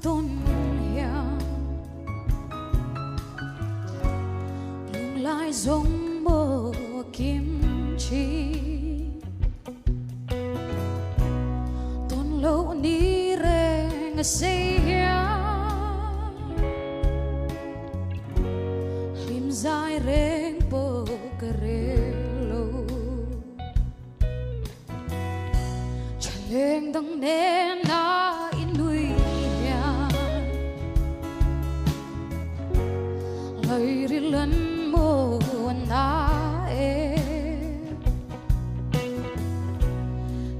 tôn hiang lung lai giống mơ kim chi tôn lâu ni re nga say lim dài reng po karelo chaleng dang ne na inui ya lai rilan mo na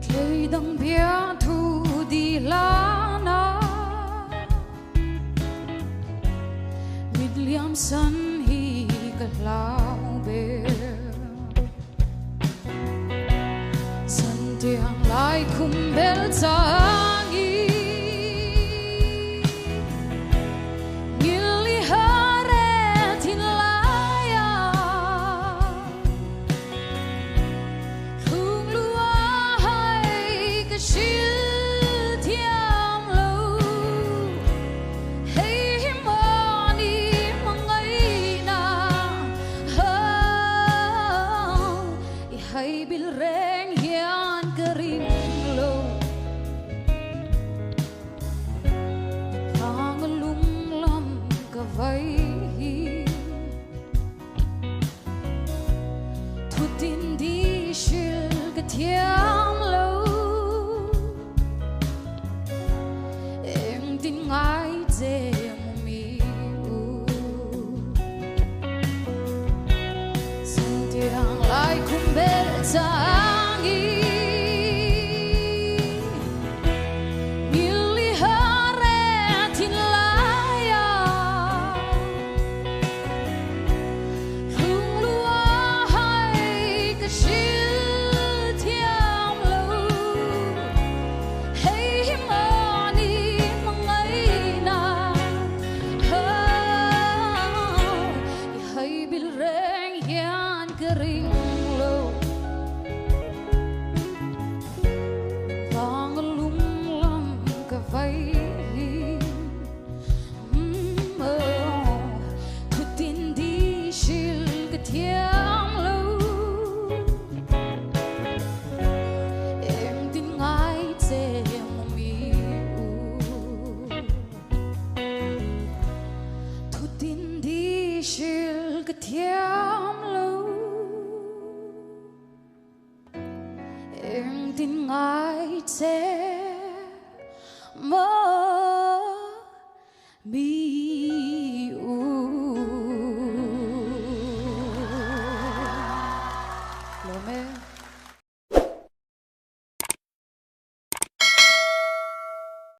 klei dang bia thu di la na William san hi ka lao be san tiang lai khum bel changi ngili hare tin laya khung lua hai ka shil thiam lo hey mani mangai na ha I hai bil reng hian ka ring lo phang lung lam ka vai hi thu tin di shil ka thiam lo em tin ngai je mi u san tiang lai khum bel changi ngili hare tin laya khung lua hai ka shil thiam lo hey mani mangai na ha I hai bil reng hian ka ring lo phang lung lam ka vai thu tin di shil ka thiam lo em tin ngai che mi u thu tin di shil ka thiam lo em tin ngai che